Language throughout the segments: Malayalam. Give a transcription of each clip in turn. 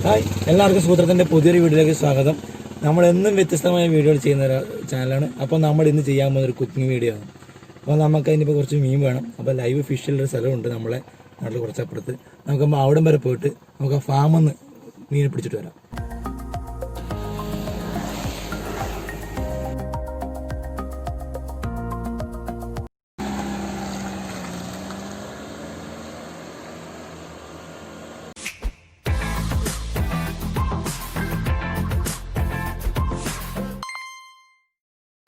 ഹായ്, എല്ലാവർക്കും സൂത്രത്തിൻ്റെ പുതിയൊരു വീഡിയോയിലേക്ക് സ്വാഗതം. നമ്മളെന്നും വ്യത്യസ്തമായ വീഡിയോകൾ ചെയ്യുന്ന ഒരു ചാനലാണ്. അപ്പോൾ നമ്മൾ ഇന്ന് ചെയ്യാൻ പോകുന്ന ഒരു കുക്കിംഗ് വീഡിയോ ആണ്. അപ്പോൾ നമുക്ക് അതിനിപ്പോൾ കുറച്ച് മീൻ വേണം. അപ്പോൾ ലൈവ് ഫിഷിലൊരു സ്ഥലമുണ്ട് നമ്മളെ നാട്ടിൽ കുറച്ചപ്പുറത്ത്. നമുക്കപ്പോൾ അവിടം വരെ പോയിട്ട് നമുക്ക് ആ ഫാമിൽ നിന്ന് മീൻ പിടിച്ചിട്ട് വരാം.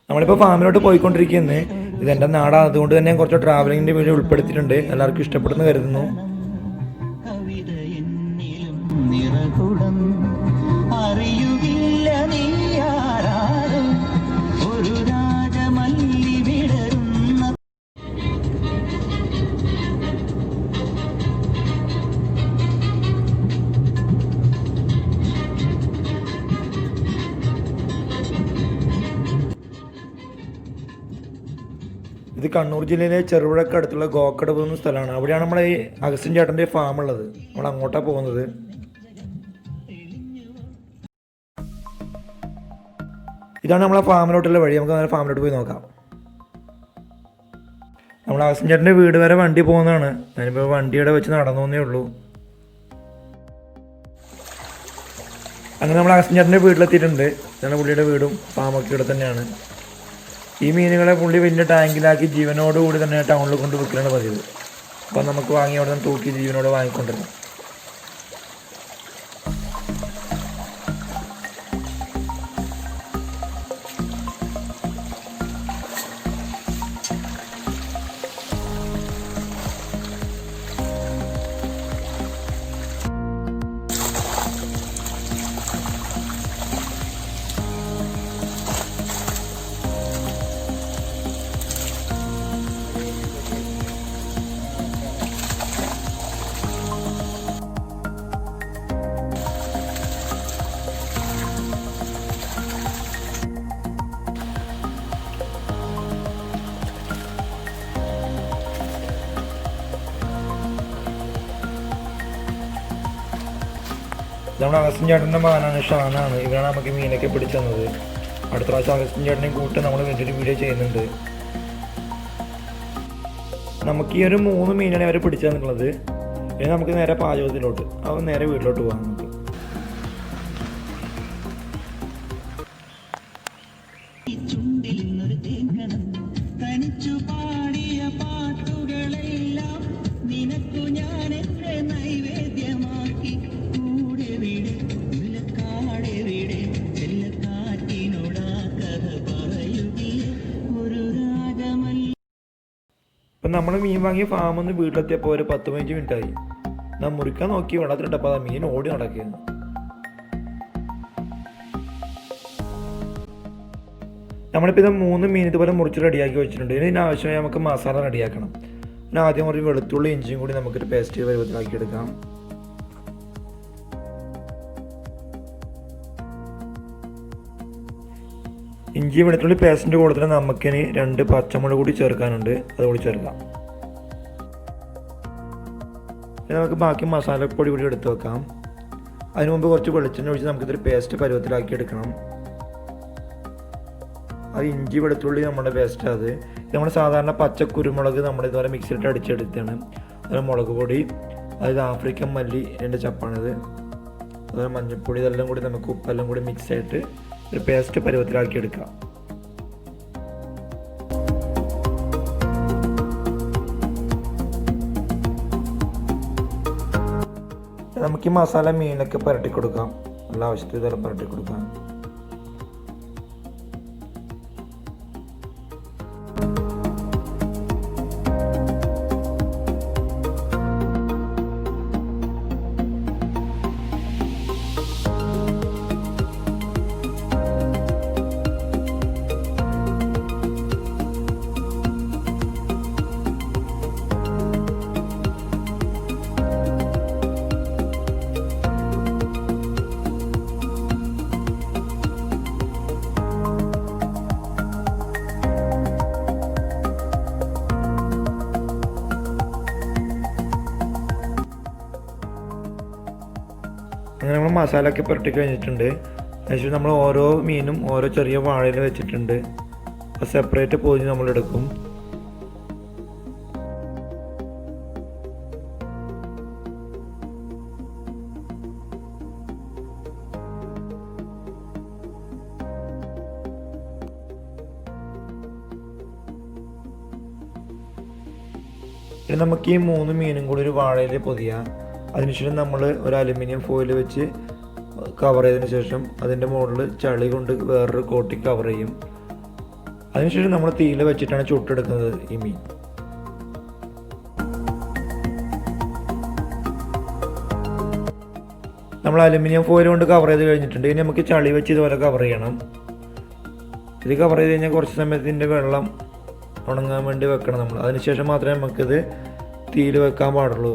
നമ്മളിപ്പോൾ ഫാമിലോട്ട് പോയിക്കൊണ്ടിരിക്കുന്നത്. ഇതെൻ്റെ നാടാണ്, അതുകൊണ്ട് തന്നെ കുറച്ച് ട്രാവലിങ്ങിൻ്റെ വീഡിയോ ഉൾപ്പെടുത്തിയിട്ടുണ്ട്. എല്ലാവർക്കും ഇഷ്ടപ്പെടുന്നു കരുതുന്നു. ഇത് കണ്ണൂർ ജില്ലയിലെ ചെറുപുഴക്ക് അടുത്തുള്ള ഗോക്കടവ് എന്ന സ്ഥലമാണ്. അവിടെയാണ് നമ്മളെ ഈ അഗസ്റ്റിൻ ചേട്ടൻ്റെ ഫാം ഉള്ളത്. നമ്മൾ അങ്ങോട്ടാണ് പോകുന്നത്. ഇതാണ് നമ്മളെ ഫാമിലോട്ടുള്ള വഴി. നമുക്ക് അങ്ങനെ ഫാമിലോട്ട് പോയി നോക്കാം. നമ്മൾ അഗസ്റ്റിൻ ചേട്ടൻ്റെ വീട് വരെ വണ്ടി പോകുന്നതാണ്. ഞാനിപ്പോൾ വണ്ടിയുടെ വെച്ച് നടന്നേ ഉള്ളൂ. അങ്ങനെ നമ്മൾ അഗസ്റ്റിൻ ചേട്ടൻ്റെ വീട്ടിലെത്തിയിട്ടുണ്ട്. ഞങ്ങളുടെ പുള്ളിയുടെ വീടും ഫാമൊക്കെ ഇവിടെ തന്നെയാണ്. ഈ മീനുകളെ പുള്ളി വലിയ ടാങ്കിലാക്കി ജീവനോടുകൂടി തന്നെ ടൗണിൽ കൊണ്ട് വിൽക്കലാണ് പതിവ്. അപ്പം നമുക്ക് വാങ്ങി അവിടെ നിന്ന് തൂക്കി ജീവനോട് വാങ്ങിക്കൊണ്ടിരുന്നു. നമ്മുടെ അഗസ്റ്റിൻ ചേട്ടൻ്റെ മകനാണ്, ഷാനാണ്. ഇവരാണ് നമുക്ക് മീനൊക്കെ പിടിച്ചു തന്നത്. അടുത്ത പ്രാവശ്യം അഗസ്റ്റിൻ ചേട്ടനെയും കൂട്ട് നമ്മൾ വലിയൊരു വീഡിയോ ചെയ്യുന്നുണ്ട്. നമുക്ക് ഈ ഒരു 3 മീനാണ് അവർ പിടിച്ചു തന്നിട്ടുള്ളത്. ഇനി നമുക്ക് നേരെ പാചകത്തിലോട്ട്, അവൻ നേരെ വീട്ടിലോട്ട് പോകാം. നമുക്ക് ഇപ്പം നമ്മൾ മീൻ വാങ്ങിയ ഫാമിൽ നിന്ന് വീട്ടിലെത്തിയപ്പോൾ ഒരു 10-15 മിനിറ്റായി. ഞാൻ മുറിക്കാൻ നോക്കി വെള്ളത്തിലിട്ടപ്പോൾ ആ മീൻ ഓടി നടക്കുകയാണ്. നമ്മളിപ്പോൾ ഇത് 3 മീൻ ഇതുപോലെ മുറിച്ച് റെഡിയാക്കി വെച്ചിട്ടുണ്ട്. ഇതിനാവശ്യമായി നമുക്ക് മസാല റെഡിയാക്കണം. പിന്നെ ആദ്യം കുറച്ച് വെളുത്തുള്ളി ഇഞ്ചിയും കൂടി നമുക്കൊരു പേസ്റ്റ് പരുവത്തിലാക്കി എടുക്കാം. ഇഞ്ചി വെളുത്തുള്ളി പേസ്റ്റിൻ്റെ കൂടെ നമുക്കിനി 2 പച്ചമുളക് കൂടി ചേർക്കാനുണ്ട്. അതുകൂടി ചേർക്കാം. പിന്നെ നമുക്ക് ബാക്കി മസാലപ്പൊടി കൂടി എടുത്ത് വെക്കാം. അതിന് മുമ്പ് കുറച്ച് വെളിച്ചെണ്ണ ഒഴിച്ച് നമുക്കിതൊരു പേസ്റ്റ് പരുവത്തിലാക്കി എടുക്കണം. അത് ഇഞ്ചി വെളുത്തുള്ളി നമ്മുടെ പേസ്റ്റ്. അത് നമ്മൾ സാധാരണ പച്ച കുരുമുളക് നമ്മൾ ഇതുപോലെ മിക്സിയിലിട്ട് അടിച്ചെടുത്താണ്. അതുപോലെ മുളക് പൊടി, അതായത് ആഫ്രിക്കൻ മല്ലി 2 ചപ്പാണിത്, അതുപോലെ മഞ്ഞൾപ്പൊടി, ഇതെല്ലാം കൂടി നമുക്ക് ഉപ്പെല്ലാം കൂടി മിക്സ് ആയിട്ട് ഒരു പേസ്റ്റ് പരുവത്തിലാക്കി എടുക്കാം. നമുക്ക് ഈ മസാല മീനൊക്കെ പുരട്ടി കൊടുക്കാം. നല്ല ആവശ്യത്തിൽ ഇതെല്ലാം പുരട്ടി കൊടുക്കാം. അങ്ങനെ നമ്മൾ മസാല ഒക്കെ പുരട്ടി കഴിഞ്ഞിട്ടുണ്ട്. അതിനുശേഷം നമ്മൾ ഓരോ മീനും ഓരോ ചെറിയ വാഴയിൽ വെച്ചിട്ടുണ്ട്. അത് സെപ്പറേറ്റ് പൊതിഞ്ഞ് നമ്മളെടുക്കും. ഇനി നമുക്ക് ഈ 3 മീനും കൂടി ഒരു വാഴയിൽ പൊതിയാം. അതിനുശേഷം നമ്മൾ ഒരു അലുമിനിയം ഫോയിൽ വെച്ച് കവർ ചെയ്തതിന് ശേഷം അതിൻ്റെ മുകളിൽ ചളി കൊണ്ട് വേറൊരു കോട്ടിങ് കവർ ചെയ്യും. അതിനുശേഷം നമ്മൾ തീയിൽ വെച്ചിട്ടാണ് ചുട്ടെടുക്കുന്നത് ഈ മീൻ. നമ്മൾ അലുമിനിയം ഫോയിൽ കൊണ്ട് കവർ ചെയ്ത് കഴിഞ്ഞിട്ടുണ്ട്. ഇനി നമുക്ക് ചളി വെച്ച് ഇതുപോലെ കവർ ചെയ്യണം. ഇത് കവർ ചെയ്ത് കഴിഞ്ഞാൽ കുറച്ച് സമയത്തിൻ്റെ വെള്ളം ഉണങ്ങാൻ വേണ്ടി വെക്കണം നമ്മൾ. അതിനുശേഷം മാത്രമേ നമുക്കിത് തീയിൽ വെക്കാൻ പാടുള്ളൂ.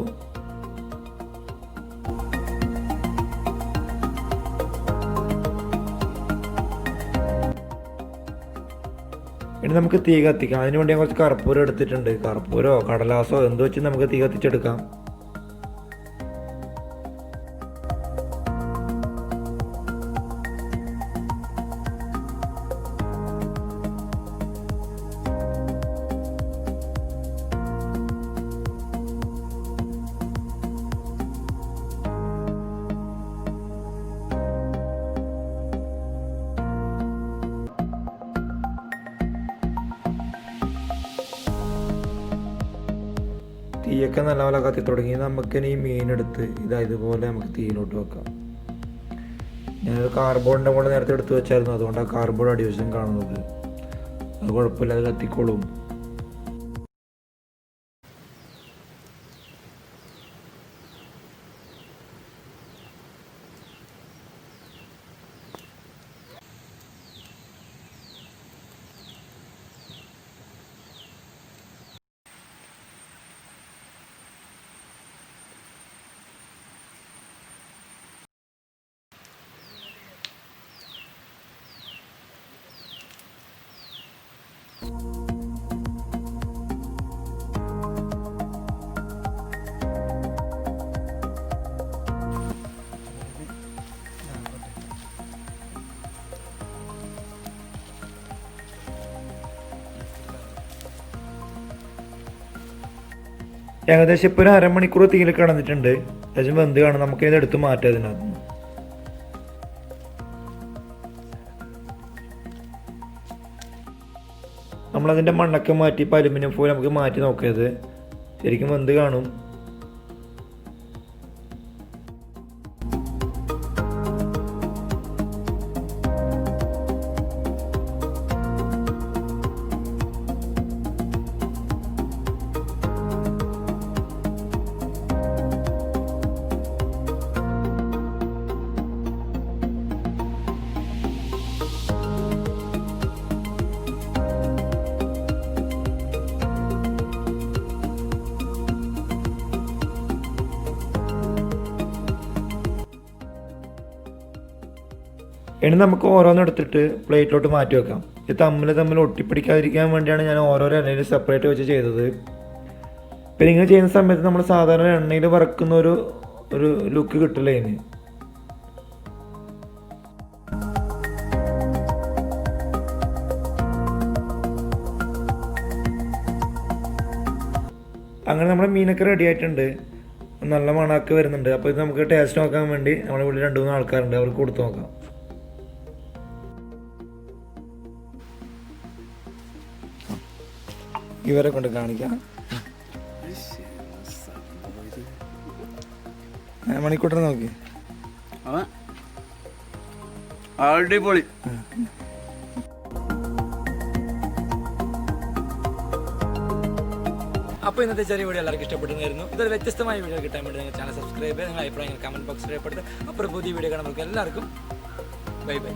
ഇനി നമുക്ക് തീ കത്തിക്കാം. അതിന് വേണ്ടി ഞാൻ കുറച്ച് കർപ്പൂരം എടുത്തിട്ടുണ്ട്. കർപ്പൂരോ കടലാസോ എന്ത് വെച്ച് നമുക്ക് തീ കത്തിച്ചെടുക്കാം. തീയൊക്കെ നല്ലപോലെ കത്തി തുടങ്ങി. നമുക്കിനി ഈ മീനെടുത്ത് ഇതുപോലെ നമുക്ക് തീയിലോട്ട് വെക്കാം. ഞാനൊരു കാർബോർഡിൻ്റെ കൂടെ നേരത്തെ എടുത്ത് വെച്ചായിരുന്നു, അതുകൊണ്ട് ആ കാർബോർഡ് അടിവശം കാണുന്നത്. അത് കുഴപ്പമില്ല, അത് കത്തിക്കോളും. ഏകദേശം ഇപ്പോൾ ഒരു അരമണിക്കൂർ തീയിൽ കിടന്നിട്ടുണ്ട്. ഏകദേശം വെന്ത് കാണും. നമുക്കിത് എടുത്ത് മാറ്റാം ഇതിനകത്ത്. നമ്മളതിൻ്റെ മണ്ണൊക്കെ മാറ്റി ഇപ്പോൾ അലുമിനിയം ഫോയിൽ നമുക്ക് മാറ്റി നോക്കിയത് ശരിക്കും വെന്ത് കാണും. ഇനി നമുക്ക് ഓരോന്നും എടുത്തിട്ട് പ്ലേറ്റിലോട്ട് മാറ്റി വെക്കാം. ഇത് തമ്മിൽ ഒട്ടിപ്പിടിക്കാതിരിക്കാൻ വേണ്ടിയാണ് ഞാൻ ഓരോരോ എണ്ണയിൽ സെപ്പറേറ്റ് വെച്ച് ചെയ്തത്. പിന്നെ ഇങ്ങനെ ചെയ്യുന്ന സമയത്ത് നമ്മൾ സാധാരണ എണ്ണയിൽ വറക്കുന്ന ഒരു ലുക്ക് കിട്ടില്ല ഇതിന്. അങ്ങനെ നമ്മുടെ മീനൊക്കെ റെഡി ആയിട്ടുണ്ട്. നല്ല മണമൊക്കെ വരുന്നുണ്ട്. അപ്പോൾ ഇത് നമുക്ക് ടേസ്റ്റ് നോക്കാൻ വേണ്ടി നമ്മുടെ വീട്ടിൽ 2-3 ആൾക്കാരുണ്ട്, അവർക്ക് കൊടുത്ത് നോക്കാം. ഇവരെ കൊണ്ട് കാണിക്കാം. മണിക്കൂട്ടർ നോക്കി അടിപൊളി. അപ്പോൾ ഇന്നത്തെ ചെറിയ വീഡിയോ എല്ലാവർക്കും ഇഷ്ടപ്പെടുന്നതായിരുന്നു. ഇതൊരു വ്യത്യസ്തമായ വീഡിയോ കിട്ടാൻ വേണ്ടി നിങ്ങൾ ചാനൽ സബ്സ്ക്രൈബ് ചെയ്യുക. നിങ്ങൾ അഭിപ്രായങ്ങൾ കമൻറ്റ് ബോക്സിൽ രേഖപ്പെടുത്തുക. അപ്പോൾ പുതിയ വീഡിയോ കാണാൻ നമുക്ക് എല്ലാവർക്കും ബൈ ബൈ.